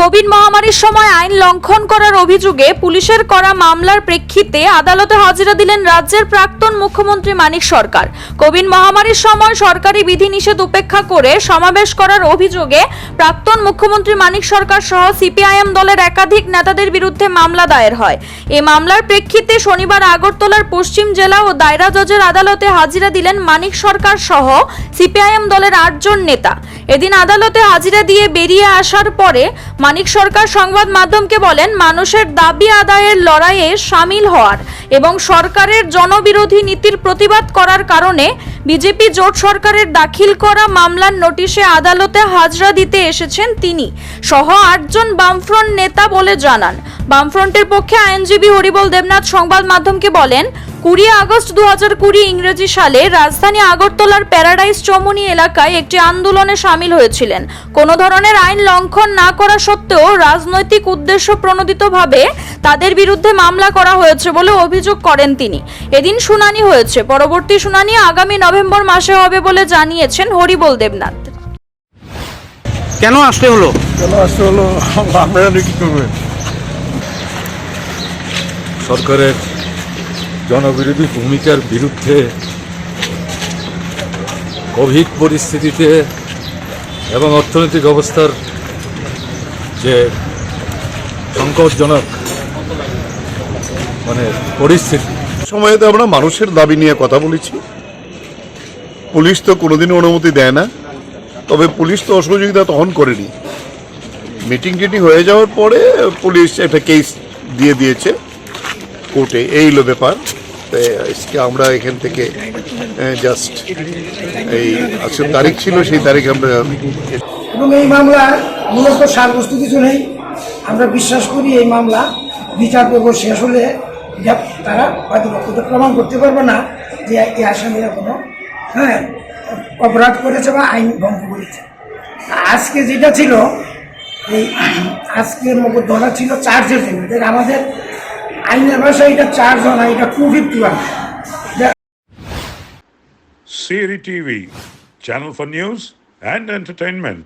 Covid মহামারীর সময় আইন লঙ্ঘন করার অভিযোগে পুলিশের করা মামলার প্রেক্ষিতে আদালতে হাজিরা দিলেন রাজ্যের প্রাক্তন মুখ্যমন্ত্রী মানিক সরকার। কোভিড মহামারীর সময় সরকারি বিধিনিষেধ উপেক্ষা করে সমাবেশ করার অভিযোগে প্রাক্তন মুখ্যমন্ত্রী মানিক সরকার সহ সিপিআইএম দলের একাধিক নেতাদের বিরুদ্ধে মামলা দায়ের হয়। এই মামলার প্রেক্ষিতে শনিবার আগরতলার পশ্চিম জেলা ও দায়রা জজের আদালতে হাজিরা দিলেন মানিক সরকার সহ সিপিআইএম দলের 8 জন নেতা। এদিন আদালতে হাজিরা দিয়ে বেরিয়ে আসার পরে মানিক সরকার সংবাদ মাধ্যমকে বলেন, মানুষের দাবি আদায়ের লড়াইয়ে সামিল হওয়ার এবং সরকারের জনবিরোধী নীতির প্রতিবাদ করার কারণে বিজেপি জোট সরকারের দাখিল করা মামলার নোটিশে আদালতে হাজরা দিতে এসেছেন তিনি সহ 8 জন বামফ্রন্ট নেতা বলে জানান। বামফ্রন্টের পক্ষে আইনজীবী হরিবল দেবনাথ সংবাদ মাধ্যমকে বলেন, 20 আগস্ট 2020 ইংরেজি সালে রাজধানী আগরতলার প্যারাডাইস চৌমুহনী এলাকায় একটি আন্দোলনে সামিল হয়েছিলেন। কোনো ধরনের আইন লঙ্ঘন না করা সত্ত্বেও রাজনৈতিক উদ্দেশ্য প্রণোদিতভাবে তাদের বিরুদ্ধে মামলা করা হয়েছে বলে অভিযোগ করেন তিনি। এদিন শুনানি হয়েছে, পরবর্তী শুনানি আগামী নভেম্বর মাসে হবে বলে জানিয়েছেন হরিবল দেবনাথ। কেন আসতে হলো? আপনারা কি করবেন? সরকারের জনবিরোধী ভূমিকার বিরুদ্ধে কোভিড পরিস্থিতিতে এবং অর্থনৈতিক অবস্থার যে সংকটজনক পরিস্থিতি সময়তে আমরা মানুষের দাবি নিয়ে কথা বলেছি। পুলিশ তো কোনোদিনও অনুমতি দেয় না, তবে পুলিশ তো অসহযোগিতা তখন করেনি। মিটিং টিটিং হয়ে যাওয়ার পরে পুলিশ একটা কেস দিয়ে দিয়েছে কোর্টে, এই হলো ব্যাপার। আমরা এখান থেকে জাস্ট এই আজকের তারিখ ছিল, সেই তারিখ আমরা এবং এই মামলা মূলত সারবস্তু কিছু নেই। আমরা বিশ্বাস করি এই মামলা বিচার পর্ব শেষ হলে তারা হয়তো প্রমাণ করতে পারবে না যে এই আসামিরা কোনো অপরাধ করেছে বা আইন ভঙ্গ করেছে। আজকে যেটা ছিল, এই আজকের ধরা ছিল 4 জন। আমাদের আইনের ভাষায় এটা 4 জন, এটা 251। Siri TV, channel for news and entertainment.